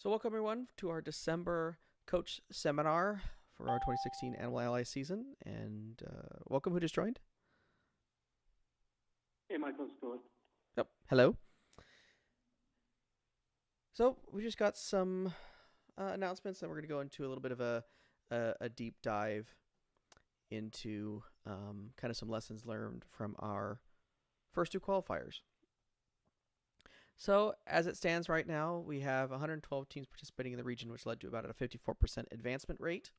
So welcome everyone to our December coach seminar for our 2016 Animal Ally season, and welcome who just joined. Hey, Michael, Stuart. Yep. Hello. So we just got some announcements, and we're going to go into a little bit of a deep dive into kind of some lessons learned from our first two qualifiers. So as it stands right now, we have 112 teams participating in the region, which led to about a 54% advancement rate.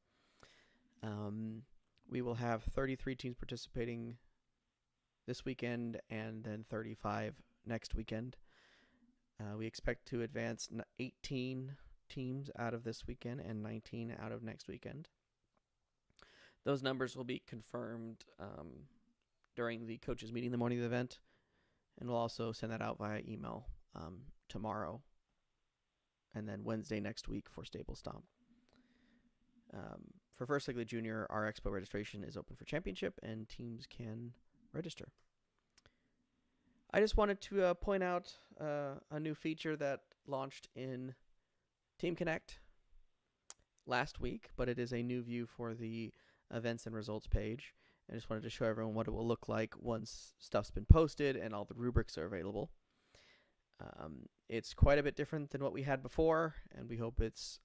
We will have 33 teams participating this weekend and then 35 next weekend. We expect to advance 18 teams out of this weekend and 19 out of next weekend. Those numbers will be confirmed during the coaches meeting the morning of the event, and we'll also send that out via email tomorrow and then Wednesday next week for Stable Stomp. For First League Junior, our expo registration is open for championship, and teams can register. I just wanted to point out a new feature that launched in Team Connect last week, but it is a new view for the events and results page. I just wanted to show everyone what it will look like once stuff's been posted and all the rubrics are available. It's quite a bit different than what we had before, and we hope it's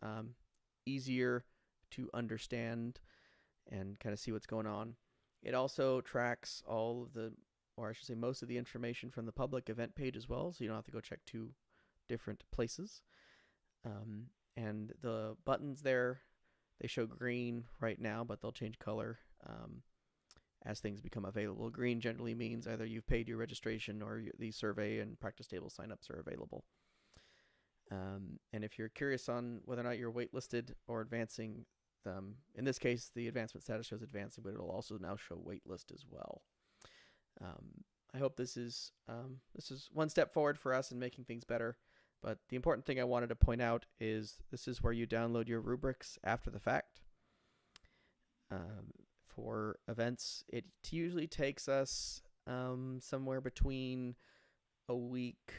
easier to understand and kind of see what's going on. It also tracks all of the, or I should say most of the information from the public event page as well, so you don't have to go check two different places. And the buttons there, they show green right now, but they'll change color as things become available. Green generally means either you've paid your registration or the survey and practice table signups are available. And if you're curious on whether or not you're waitlisted or advancing, in this case, the advancement status shows advancing, but it'll also now show waitlist as well. I hope this is one step forward for us in making things better. But the important thing I wanted to point out is this is where you download your rubrics after the fact. For events, it usually takes us somewhere between a week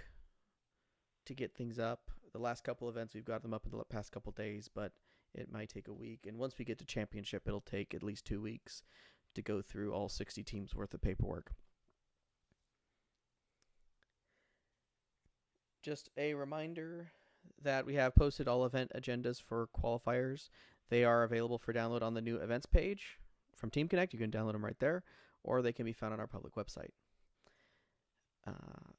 to get things up. The last couple events, we've got them up in the past couple days, but it might take a week. And once we get to championship, it'll take at least 2 weeks to go through all 60 teams worth of paperwork. Just a reminder that we have posted all event agendas for qualifiers. They are available for download on the new events page from Team Connect. You can download them right there, or they can be found on our public website.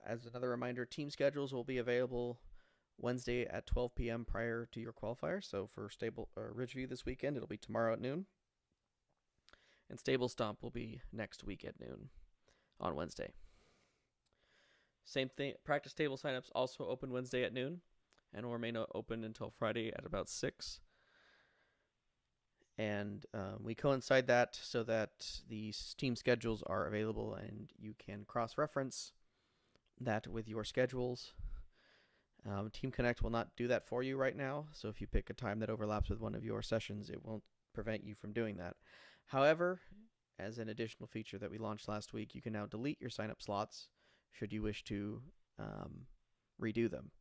As another reminder, team schedules will be available Wednesday at 12 p.m. prior to your qualifier. So for Ridgeview this weekend, it'll be tomorrow at noon. And Stable Stomp will be next week at noon on Wednesday. Same thing, practice table signups also open Wednesday at noon and will remain open until Friday at about 6. And we coincide that so that the team schedules are available and you can cross-reference that with your schedules. Team Connect will not do that for you right now, so if you pick a time that overlaps with one of your sessions, it won't prevent you from doing that. However, as an additional feature that we launched last week, you can now delete your sign-up slots should you wish to redo them.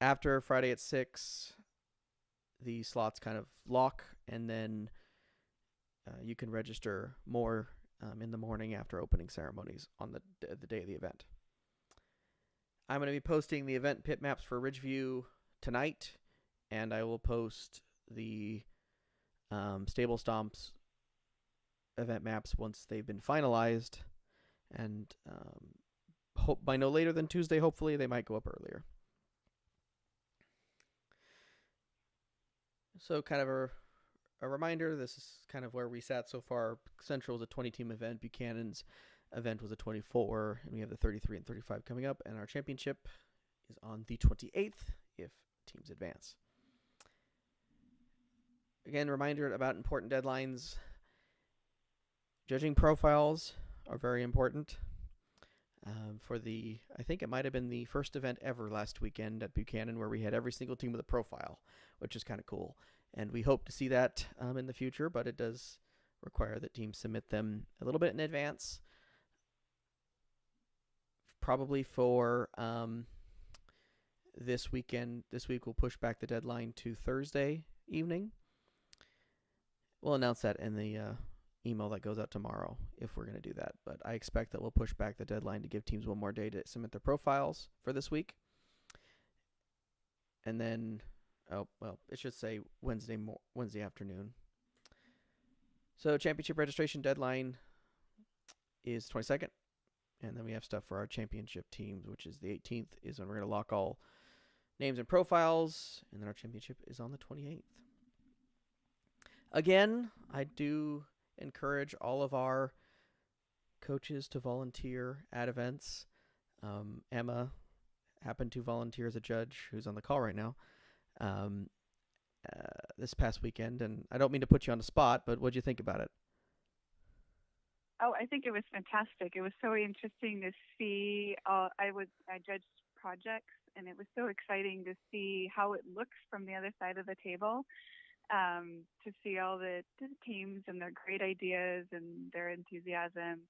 After Friday at 6, the slots kind of lock, and then you can register more in the morning after opening ceremonies on the day of the event. I'm going to be posting the event pit maps for Ridgeview tonight, and I will post the Stable Stomps event maps once they've been finalized, and hope by no later than Tuesday. Hopefully, they might go up earlier. So kind of a reminder, this is kind of where we sat so far. Central was a 20-team event. Buchanan's event was a 24, and we have the 33 and 35 coming up, and our championship is on the 28th if teams advance. Again, reminder about important deadlines. Judging profiles are very important. For I think it might have been the first event ever last weekend at Buchanan where we had every single team with a profile, which is kind of cool. And we hope to see that in the future, but it does require that teams submit them a little bit in advance, probably for this weekend. This week we'll push back the deadline to Thursday evening. We'll announce that in the email that goes out tomorrow if we're going to do that. But I expect that we'll push back the deadline to give teams one more day to submit their profiles for this week. And then, it should say Wednesday afternoon. So championship registration deadline is 22nd. And then we have stuff for our championship teams, which is the 18th, is when we're going to lock all names and profiles. And then our championship is on the 28th. Again, I do encourage all of our coaches to volunteer at events. Emma happened to volunteer as a judge, who's on the call right now, this past weekend. And I don't mean to put you on the spot, but what'd you think about it? Oh, I think it was fantastic. It was so interesting to see. I judged projects, and it was so exciting to see how it looks from the other side of the table. To see all the teams and their great ideas and their enthusiasm.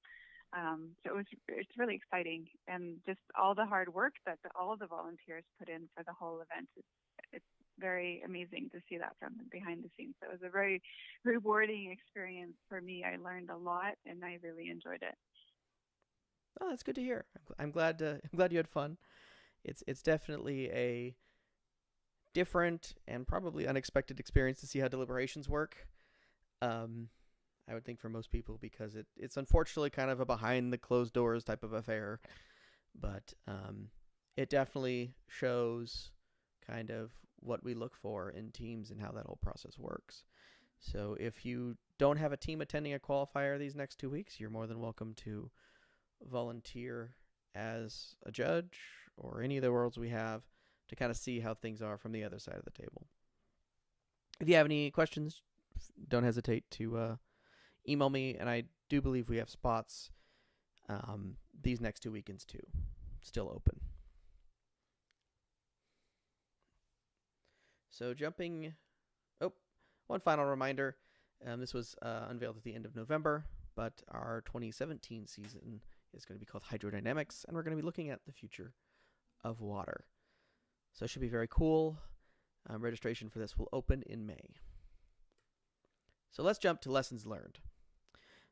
So it's really exciting, and just all the hard work that all of the volunteers put in for the whole event. It's very amazing to see that from behind the scenes. So it was a very rewarding experience for me. I learned a lot, and I really enjoyed it. Oh, that's good to hear. I'm glad you had fun. It's definitely a different and probably unexpected experience to see how deliberations work. I would think for most people, because it's unfortunately kind of a behind the closed doors type of affair, but it definitely shows kind of what we look for in teams and how that whole process works. So if you don't have a team attending a qualifier these next 2 weeks, you're more than welcome to volunteer as a judge or any of the roles we have to kind of see how things are from the other side of the table. If you have any questions, don't hesitate to email me, and I do believe we have spots these next 2 weekends too, still open. So one final reminder, this was unveiled at the end of November, but our 2017 season is going to be called Hydrodynamics, and we're going to be looking at the future of water. So it should be very cool. Registration for this will open in May. So let's jump to lessons learned.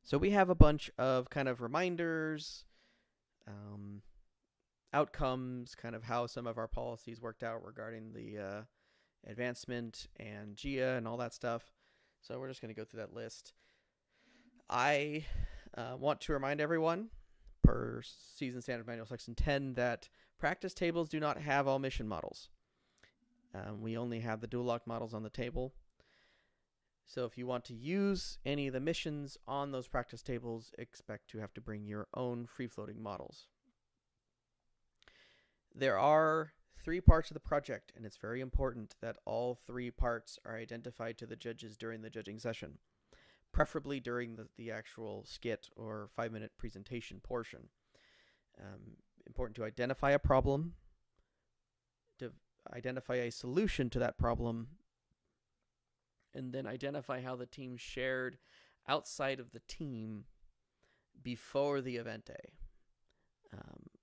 So we have a bunch of kind of reminders, outcomes, kind of how some of our policies worked out regarding the advancement and GIA and all that stuff. So we're just going to go through that list. I want to remind everyone, per Season Standard Manual Section 10, that practice tables do not have all mission models. We only have the dual lock models on the table. So if you want to use any of the missions on those practice tables, expect to have to bring your own free-floating models. There are 3 parts of the project, and it's very important that all 3 parts are identified to the judges during the judging session, preferably during the actual skit or 5-minute presentation portion. Important to identify a problem, to identify a solution to that problem, and then identify how the team shared outside of the team before the event day.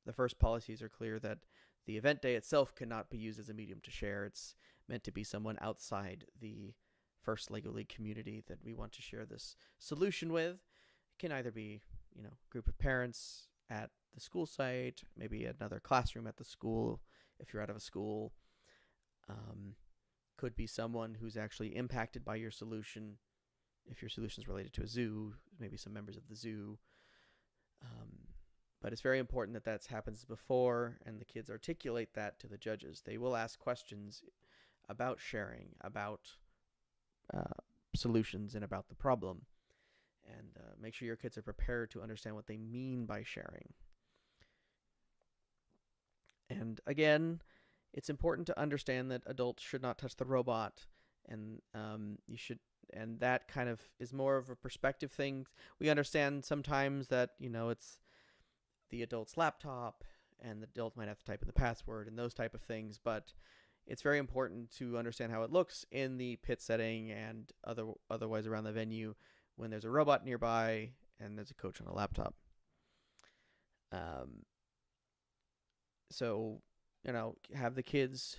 The first policies are clear that the event day itself cannot be used as a medium to share. It's meant to be someone outside the first LEGO League community that we want to share this solution with. It can either be, a group of parents at the school site, maybe another classroom at the school if you're out of a school. Could be someone who's actually impacted by your solution. If your solution is related to a zoo, maybe some members of the zoo. But it's very important that happens before, and the kids articulate that to the judges. They will ask questions about sharing, about solutions, and about the problem. And make sure your kids are prepared to understand what they mean by sharing. And again, it's important to understand that adults should not touch the robot, and and that kind of is more of a perspective thing. We understand sometimes that, it's the adult's laptop, and the adult might have to type in the password and those type of things, but it's very important to understand how it looks in the pit setting and otherwise around the venue when there's a robot nearby and there's a coach on a laptop. So have the kids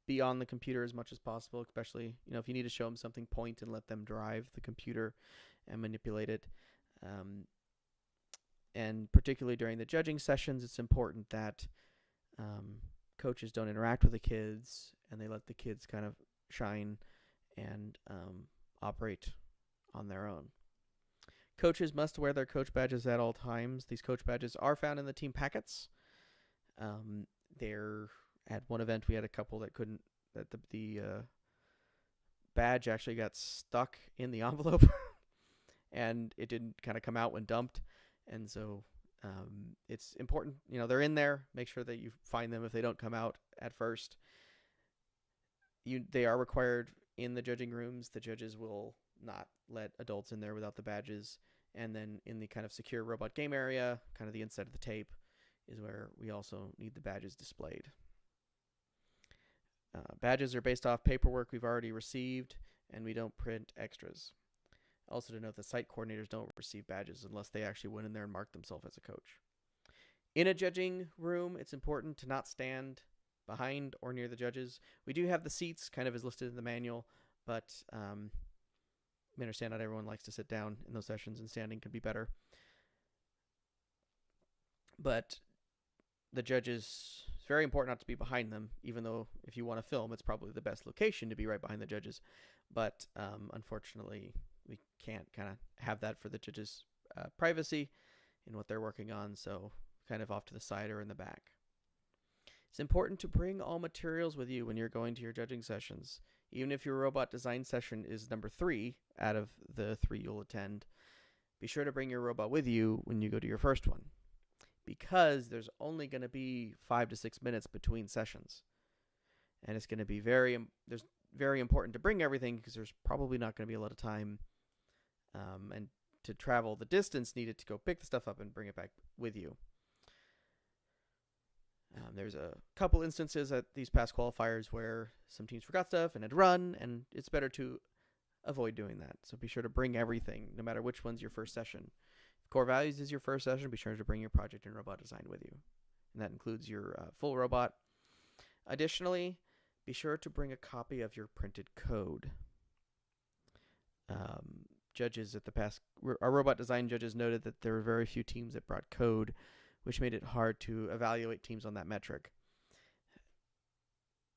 be on the computer as much as possible, especially, if you need to show them something, point and let them drive the computer and manipulate it. Um, and particularly during the judging sessions, it's important that um, coaches don't interact with the kids and they let the kids kind of shine and operate on their own. Coaches must wear their coach badges at all times. These coach badges are found in the team packets. They're at one event we had a couple that couldn't. That the badge actually got stuck in the envelope, and it didn't kind of come out when dumped. And so it's important. They're in there. Make sure that you find them if they don't come out at first. They are required in the judging rooms. The judges will not let adults in there without the badges. And then in the kind of secure robot game area, kind of the inside of the tape, is where we also need the badges displayed. Badges are based off paperwork we've already received, and we don't print extras. Also to note, the site coordinators don't receive badges unless they actually went in there and marked themselves as a coach. In a judging room, it's important to not stand behind or near the judges. We do have the seats, kind of as listed in the manual, but we understand not everyone likes to sit down in those sessions, and standing could be better. But the judges, it's very important not to be behind them, even though if you want to film, it's probably the best location to be right behind the judges. But unfortunately, we can't kind of have that for the judges' privacy in what they're working on, so kind of off to the side or in the back. It's important to bring all materials with you when you're going to your judging sessions. Even if your robot design session is number 3 out of the 3 you'll attend, be sure to bring your robot with you when you go to your first one, because there's only going to be 5 to 6 minutes between sessions. And it's going to be very important to bring everything, because there's probably not going to be a lot of time and to travel the distance needed to go pick the stuff up and bring it back with you. There's a couple instances at these past qualifiers where some teams forgot stuff and had run, and it's better to avoid doing that. So be sure to bring everything, no matter which one's your first session. If Core Values is your first session, be sure to bring your project and robot design with you. And that includes your full robot. Additionally, be sure to bring a copy of your printed code. Judges at the past, our robot design judges noted that there were very few teams that brought code, which made it hard to evaluate teams on that metric.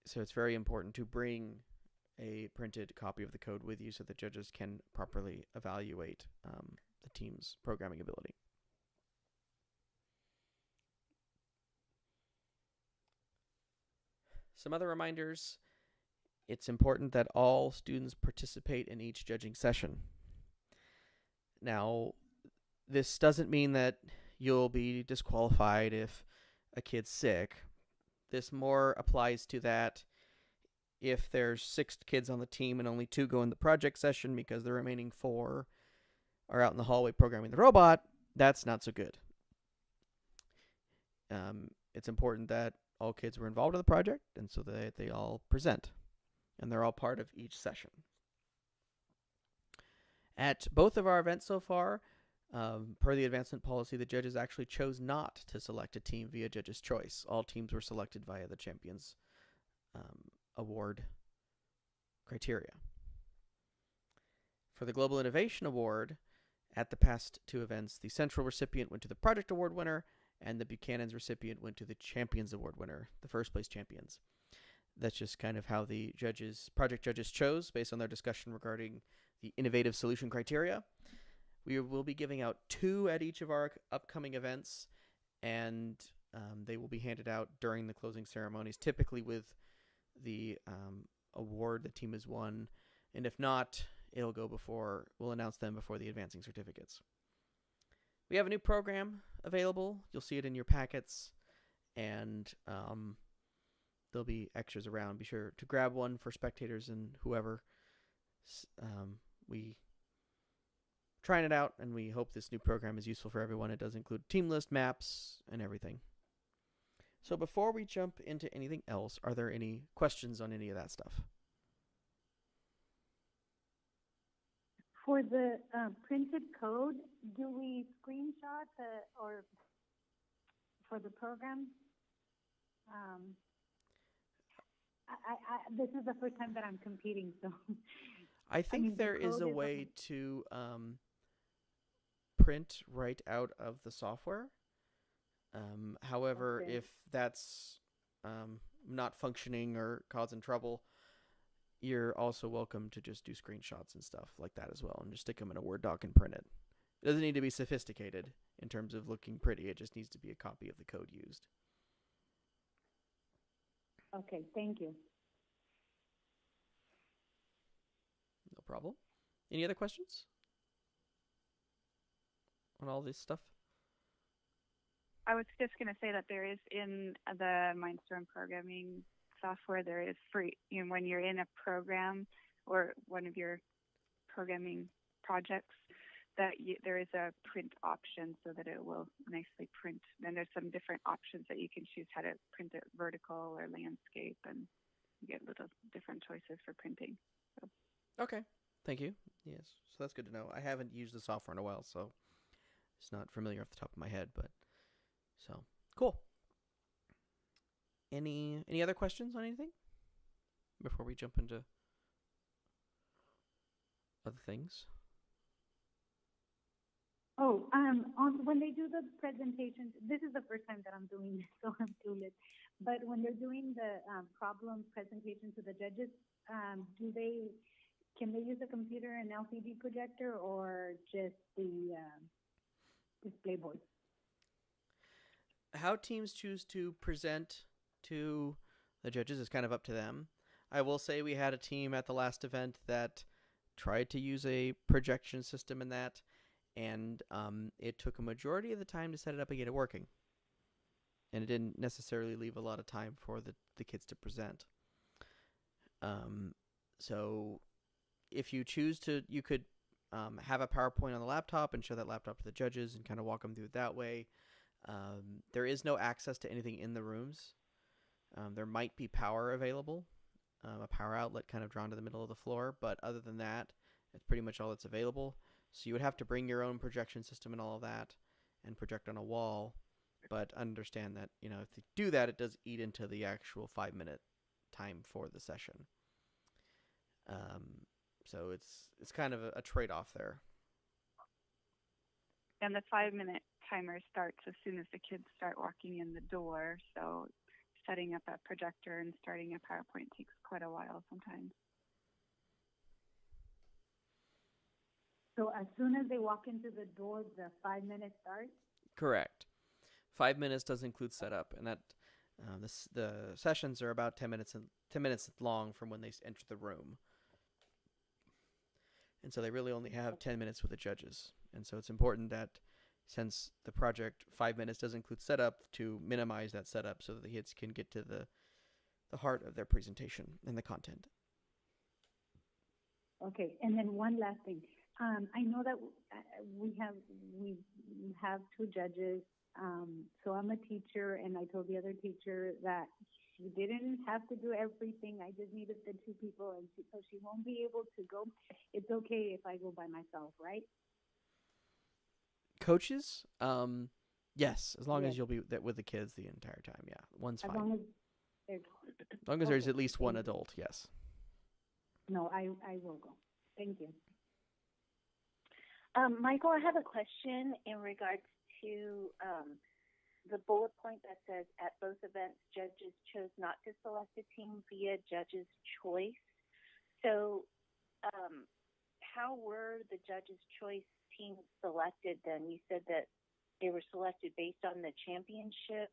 So it's very important to bring a printed copy of the code with you so that judges can properly evaluate the team's programming ability. Some other reminders. It's important that all students participate in each judging session. Now, this doesn't mean that you'll be disqualified if a kid's sick. This more applies to that if there's 6 kids on the team and only 2 go in the project session because the remaining 4 are out in the hallway programming the robot. That's not so good. It's important that all kids were involved in the project, and so that they all present, and they're all part of each session. At both of our events so far, per the advancement policy, the judges actually chose not to select a team via judge's choice. All teams were selected via the Champions Award criteria. For the Global Innovation Award, at the past 2 events, the Central recipient went to the Project Award winner, and the Buchanan's recipient went to the Champions Award winner, the first place champions. That's just kind of how the project judges chose based on their discussion regarding the innovative solution criteria. We will be giving out 2 at each of our upcoming events, and they will be handed out during the closing ceremonies, typically with the award the team has won. And if not, we'll announce them before the advancing certificates. We have a new program available. You'll see it in your packets, and there'll be extras around. Be sure to grab one for spectators and whoever. We trying it out, and we hope this new program is useful for everyone. It does include team list, maps, and everything. So before we jump into anything else, are there any questions on any of that stuff? For the printed code, do we screenshot or for the program? this is the first time that I'm competing, so I I think mean the there is code a is way on. to print right out of the software. However, Okay. if that's not functioning or causing trouble, you're also welcome to just do screenshots and stuff like that as well, and just stick them in a Word doc and print it. It doesn't need to be sophisticated in terms of looking pretty. It just needs to be a copy of the code used. Okay, thank you. No problem. Any other questions on all this stuff? I was just going to say that there is in the Mindstorm programming software, there is free, when you're in a program or one of your programming projects, there is a print option so that it will nicely print. And there's some different options that you can choose how to print it, vertical or landscape, and you get little different choices for printing. So. Okay. Thank you. Yes. So that's good to know. I haven't used the software in a while, so it's not familiar off the top of my head, but so cool. Any other questions on anything before we jump into other things? Oh, on when they do the presentations, this is the first time that I'm doing this, so I'm clueless. But when they're doing the problem presentation to the judges, do they can they use a computer and LCD projector or just the display board? How teams choose to present to the judges is kind of up to them. I will say we had a team at the last event that tried to use a projection system in that, and it took a majority of the time to set it up and get it working. And it didn't necessarily leave a lot of time for the kids to present. So if you choose to, you could have a PowerPoint on the laptop and show that laptop to the judges and kind of walk them through it that way. There is no access to anything in the rooms. There might be power available, a power outlet kind of drawn to the middle of the floor, but other than that, it's pretty much all that's available. So you would have to bring your own projection system and all of that and project on a wall, but understand that, if you do that, it does eat into the actual 5-minute time for the session. So it's kind of a trade-off there. And the 5-minute timer starts as soon as the kids start walking in the door. So setting up a projector and starting a PowerPoint takes quite a while sometimes. So as soon as they walk into the door, the 5 minutes starts? Correct. 5 minutes does include setup, and that the sessions are about 10 minutes long from when they enter the room. And so they really only have 10 minutes with the judges. And so it's important that since the project 5 minutes does include setup, to minimize that setup so that the kids can get to the heart of their presentation and the content. Okay, and then one last thing. I know that we have two judges. So I'm a teacher, and I told the other teacher that she didn't have to do everything. I just needed the two people, and so she won't be able to go. It's okay if I go by myself, right? Coaches, yes, as long Yes. as you'll be with the kids the entire time. Yeah, one's As fine. long as there's, As long as there's okay. at least one Thank you. adult, yes. No, I will go. Thank you. Michael, I have a question in regards to the bullet point that says at both events, judges chose not to select a team via judges' choice. So how were the judges' choice teams selected then? You said that they were selected based on the championship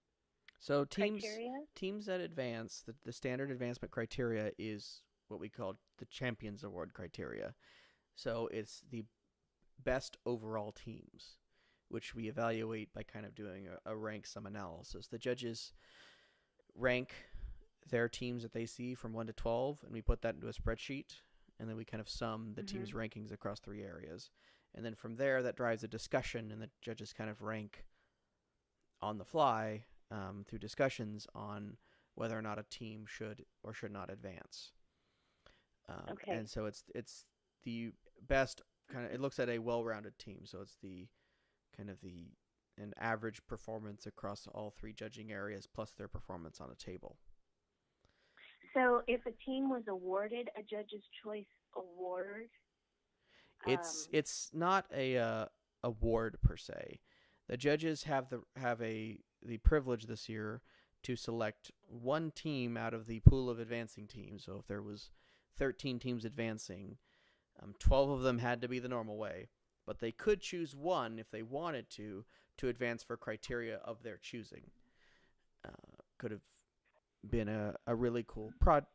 So criteria? teams that advance, the standard advancement criteria is what we call the Champions Award criteria. So it's the best overall teams, which we evaluate by kind of doing a rank sum analysis. The judges rank their teams that they see from 1 to 12, and we put that into a spreadsheet, and then we kind of sum the teams' rankings across 3 areas. And then from there, that drives a discussion, and the judges kind of rank on the fly through discussions on whether or not a team should or should not advance. Okay. And so it's the best kind of, it looks at a well-rounded team. So it's the kind of an average performance across all 3 judging areas plus their performance on a table. So if a team was awarded a Judge's Choice award, It's not a award per se. The judges have the privilege this year to select one team out of the pool of advancing teams. So if there was 13 teams advancing, 12 of them had to be the normal way, but they could choose one if they wanted to advance for criteria of their choosing. Could have been a really cool prod.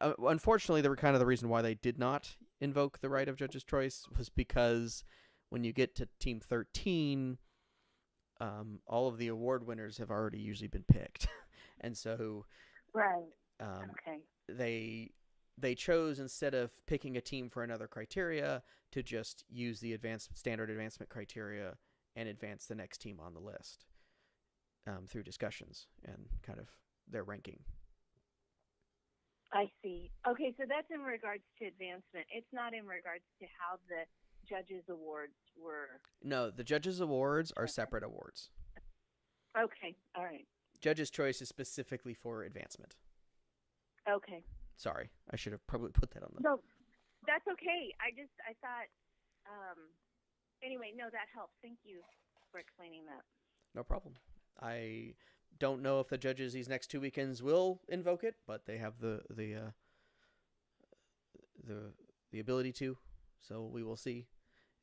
Unfortunately, they were kind of the reason why they did not invoke the right of judge's choice was because when you get to team 13, all of the award winners have already usually been picked, and so right. Okay. They chose, instead of picking a team for another criteria, to just use the standard advancement criteria and advance the next team on the list through discussions and kind of their ranking. I see. Okay, so that's in regards to advancement. It's not in regards to how the judges' awards were. No, the judges' awards are separate awards. Okay, all right. Judges' choice is specifically for advancement. Okay. Sorry, I should have probably put that on the... No, that's okay. I thought, anyway, no, that helps. Thank you for explaining that. No problem. I don't know if the judges these next 2 weekends will invoke it, but they have the ability to, so we will see.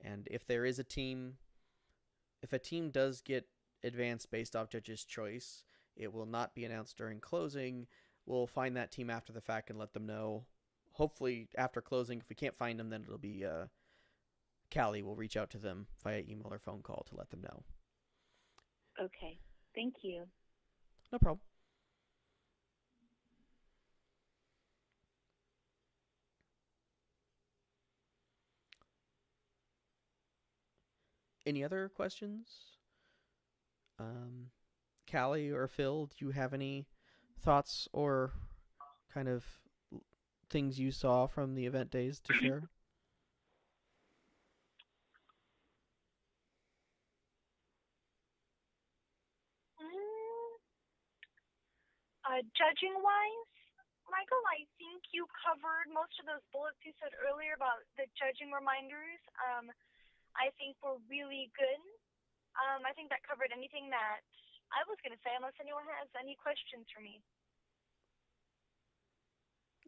And if there is a team does get advanced based off judges' choice, it will not be announced during closing. We'll find that team after the fact and let them know. Hopefully after closing. If we can't find them, then it'll be Callie will reach out to them via email or phone call to let them know. Okay. Thank you. No problem. Any other questions? Callie or Phil, do you have any thoughts or kind of things you saw from the event days to share? Judging-wise, Michael, I think you covered most of those bullets you said earlier about the judging reminders. I think were really good. I think that covered anything that I was going to say, unless anyone has any questions for me.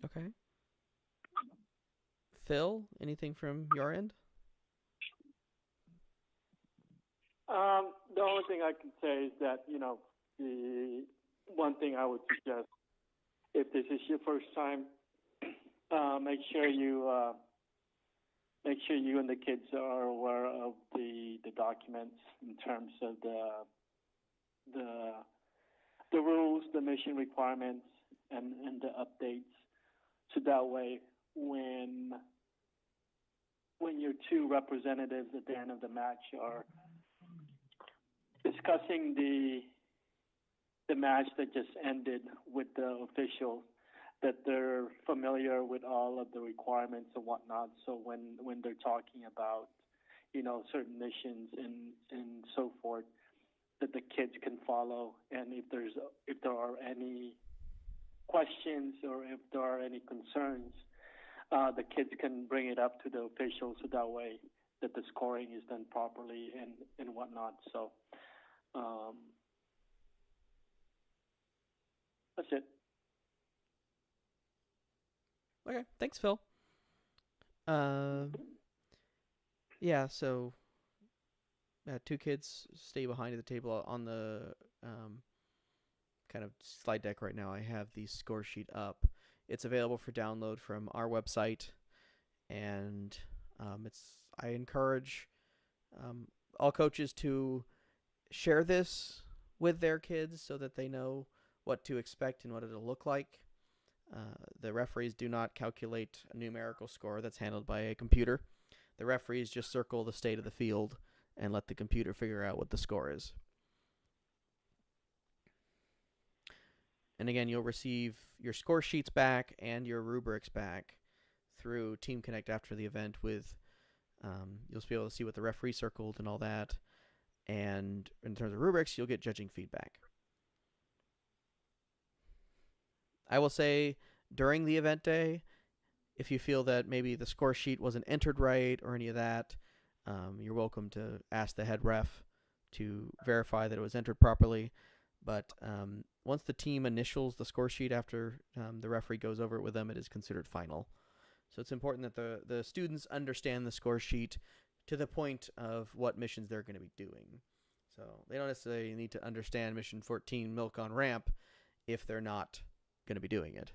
Okay. Phil, anything from your end? The only thing I can say is that, the one thing I would suggest, if this is your first time, make sure you and the kids are aware of the documents in terms of the rules, the mission requirements, and the updates. So that way, when your two representatives at the end of the match are discussing the match that just ended with the officials, that they're familiar with all of the requirements and whatnot. So when they're talking about, certain missions and so forth, that the kids can follow. And if there are any questions or if there are any concerns, the kids can bring it up to the officials, so that way that the scoring is done properly and whatnot. So that's it. Okay, thanks, Phil. Yeah, so two kids stay behind at the table on the kind of slide deck right now. I have the score sheet up. It's available for download from our website, and I encourage all coaches to share this with their kids so that they know what to expect and what it'll look like. The referees do not calculate a numerical score that's handled by a computer. The referees just circle the state of the field and let the computer figure out what the score is. And again, you'll receive your score sheets back and your rubrics back through Team Connect after the event with, you'll be able to see what the referee circled and all that. And in terms of rubrics, you'll get judging feedback. I will say during the event day, if you feel that maybe the score sheet wasn't entered right or any of that, you're welcome to ask the head ref to verify that it was entered properly. But once the team initials the score sheet after the referee goes over it with them, it is considered final. So it's important that the students understand the score sheet to the point of what missions they're going to be doing. So they don't necessarily need to understand mission 14, milk on ramp, if they're not going to be doing it.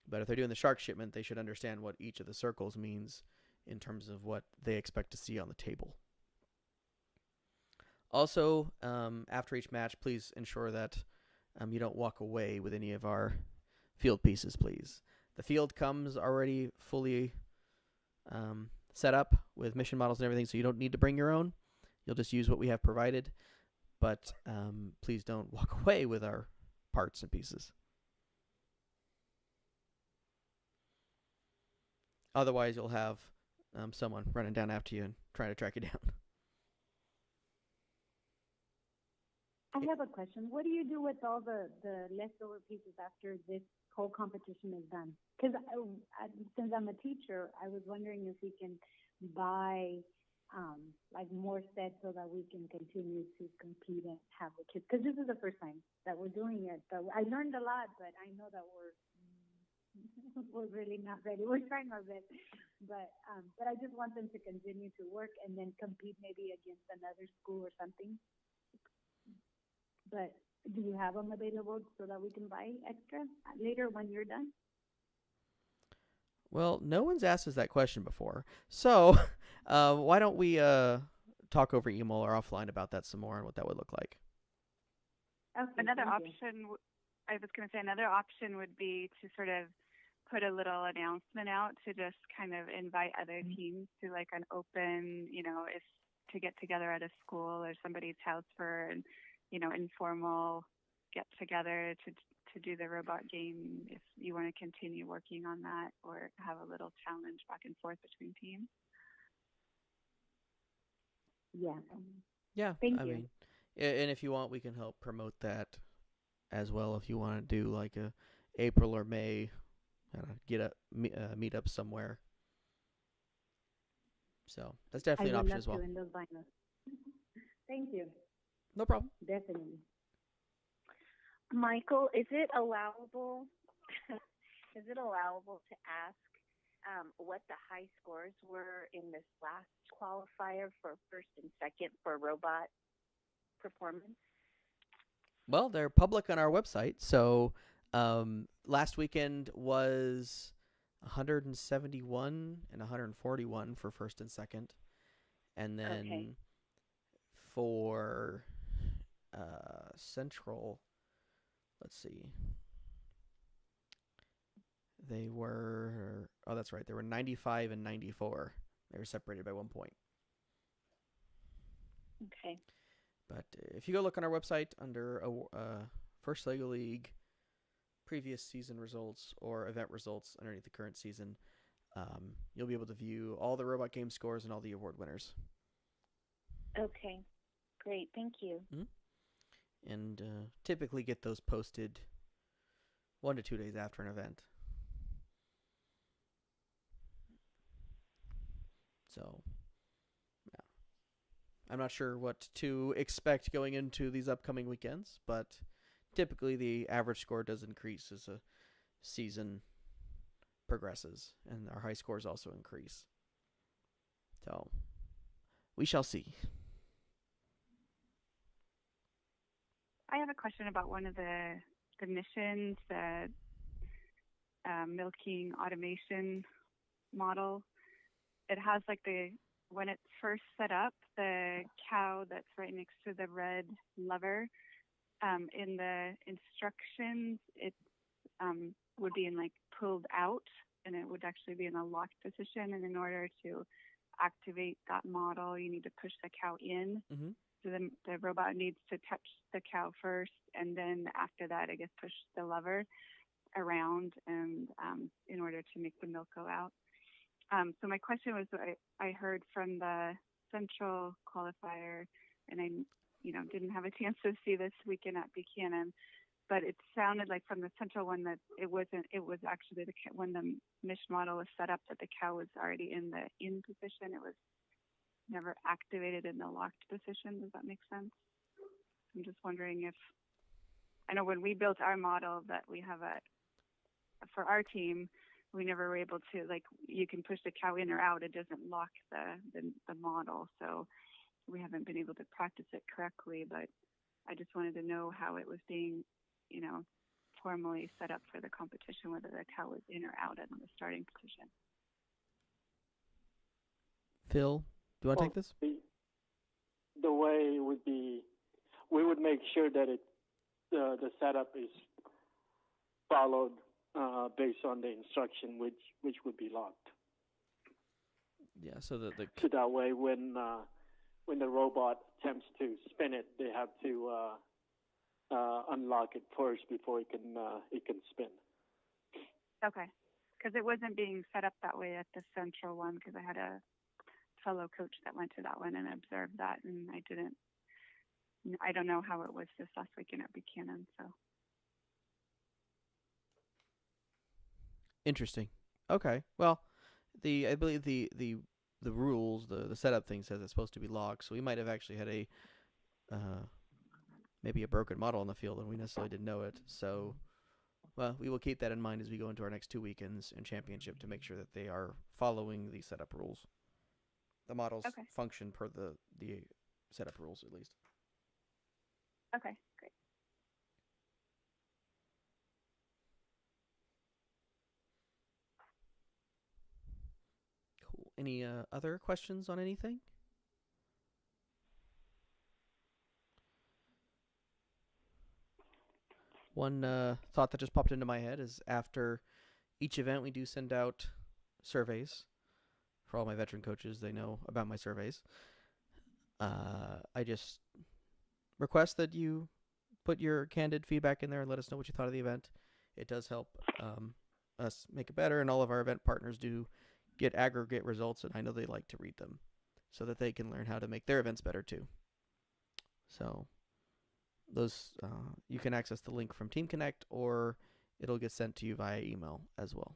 But if they're doing the shark shipment, they should understand what each of the circles means in terms of what they expect to see on the table. Also, after each match, please ensure that you don't walk away with any of our field pieces, please. The field comes already fully set up with mission models and everything, so you don't need to bring your own. You'll just use what we have provided. But please don't walk away with our parts and pieces. Otherwise, you'll have someone running down after you and trying to track you down. I have a question. What do you do with all the leftover pieces after this whole competition is done? Because since I'm a teacher, I was wondering if we can buy like more sets so that we can continue to compete and have the kids. Because this is the first time that we're doing it. But I learned a lot, but I know that we're really not ready. We're trying our best, but I just want them to continue to work and then compete maybe against another school or something. But do you have them available so that we can buy extra later when you're done? Well, no one's asked us that question before. So why don't we talk over email or offline about that some more and what that would look like? Okay, another option, I was going to say, another option would be to sort of put a little announcement out to just kind of invite other teams to like an open, if to get together at a school or somebody's house for an, informal get together to do the robot game if you want to continue working on that or have a little challenge back and forth between teams. Yeah. Yeah. Thank you. mean, and if you want, we can help promote that as well. If you want to do like a April or May, get a meet up somewhere. So that's definitely an option as well. Thank you. No problem. Definitely. Michael, is it allowable? Is it allowable to ask what the high scores were in this last qualifier for first and second for robot performance? Well, they're public on our website. So last weekend was 171 and 141 for first and second. And then for Central, let's see. They were, that's right. They were 95 and 94. They were separated by 1 point. Okay. But if you go look on our website under First Lego League, previous season results, or event results underneath the current season, you'll be able to view all the robot game scores and all the award winners. Okay. Great. Thank you. Mm-hmm. And typically get those posted 1 to 2 days after an event. So, yeah. I'm not sure what to expect going into these upcoming weekends, but typically the average score does increase as a season progresses, and our high scores also increase. So, we shall see. I have a question about one of the missions, the milking automation model. It has like when it's first set up, the cow that's right next to the red lever, in the instructions, it would be in like pulled out, and it would actually be in a locked position. And in order to activate that model, you need to push the cow in. Mm-hmm. So the robot needs to touch the cow first, and then after that, I guess, push the lever around and in order to make the milk go out. So my question was, I heard from the Central qualifier, and I didn't have a chance to see this weekend at Buchanan, but it sounded like from the central one that it wasn't. It was actually when the mesh model was set up that the cow was already in the in position. It was never activated in the locked position. Does that make sense? I'm just wondering if I know when we built our model that we have for our team, we never were able to, like, you can push the cow in or out. It doesn't lock the model. So we haven't been able to practice it correctly, but I just wanted to know how it was being, formally set up for the competition, whether the cow was in or out in the starting position. Phil, do you want to take this? The way it would be, we would make sure that the setup is followed based on the instruction, which would be locked. Yeah, so so that way when the robot attempts to spin it, they have to unlock it first before it can spin. Okay, because it wasn't being set up that way at the central one, because I had a fellow coach that went to that one and observed that, and I don't know how it was this last weekend at Buchanan. So interesting. Okay, well, I believe the rules, the setup thing says it's supposed to be locked, so we might have actually had a maybe a broken model on the field and we necessarily didn't know it. So, well, we will keep that in mind as we go into our next 2 weekends in championship to make sure that they are following the setup rules. The models function per the setup rules, at least. Okay, great. Cool. Any other questions on anything? One thought that just popped into my head is after each event, we do send out surveys for all my veteran coaches. They know about my surveys. I just request that you put your candid feedback in there and let us know what you thought of the event. It does help us make it better, and all of our event partners do get aggregate results, and I know they like to read them so that they can learn how to make their events better too. So those you can access the link from Team Connect, or it'll get sent to you via email as well.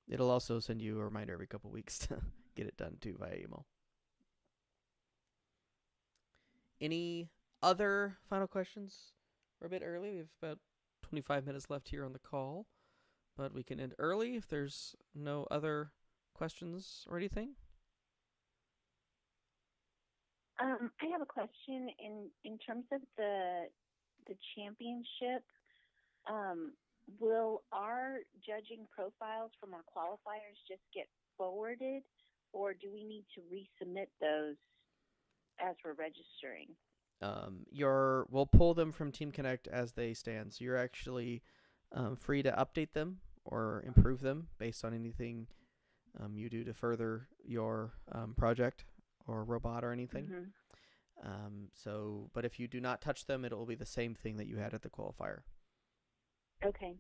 It'll also send you a reminder every couple weeks to get it done too via email. Any other final questions? We're a bit early. We have about 25 minutes left here on the call, but we can end early if there's no other questions or anything. I have a question in terms of the championship. Will our judging profiles from our qualifiers just get forwarded, or do we need to resubmit those as we're registering? We'll pull them from Team Connect as they stand, so you're actually free to update them or improve them based on anything you do to further your project or robot or anything. But if you do not touch them, it will be the same thing that you had at the qualifier. Okay.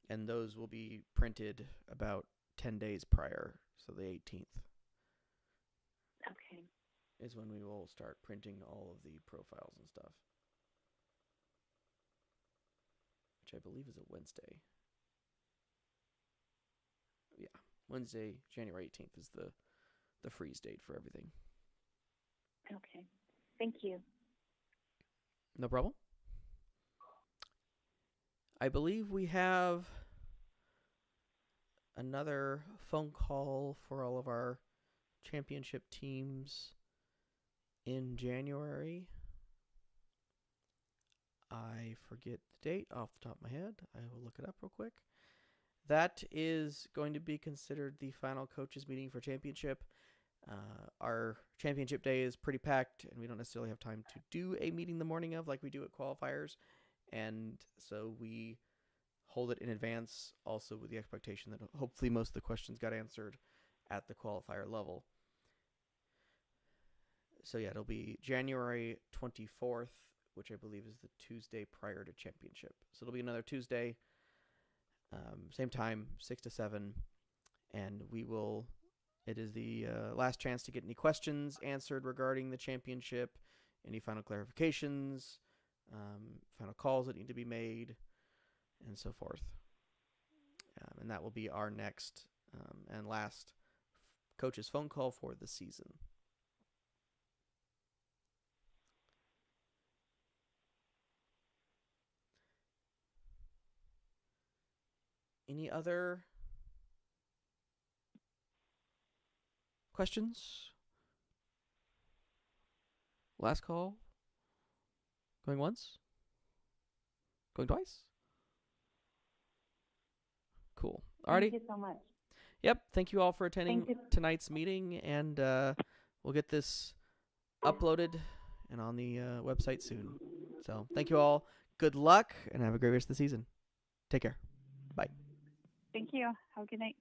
And those will be printed about 10 days prior, so the 18th. Okay. Is when we will start printing all of the profiles and stuff. Which I believe is a Wednesday. Yeah, Wednesday, January 18th is the freeze date for everything. Okay. Thank you. No problem. I believe we have another phone call for all of our championship teams in January. I forget the date off the top of my head. I will look it up real quick. That is going to be considered the final coaches meeting for championship. Our championship day is pretty packed, and we don't necessarily have time to do a meeting the morning of like we do at qualifiers. And so we hold it in advance, also with the expectation that hopefully most of the questions got answered at the qualifier level. So yeah, it'll be January 24th, which I believe is the Tuesday prior to championship. So it'll be another Tuesday, same time, 6 to 7, and it is the last chance to get any questions answered regarding the championship, any final clarifications, final calls that need to be made, and so forth. And that will be our next and last coach's phone call for the season. Any other questions? Last call? Going once? Going twice? Cool. Alrighty. Thank you so much. Yep. Thank you all for attending Thank you. tonight's meeting, and we'll get this uploaded and on the website soon. So thank you all. Good luck, and have a great rest of the season. Take care. Bye. Thank you. Have a good night.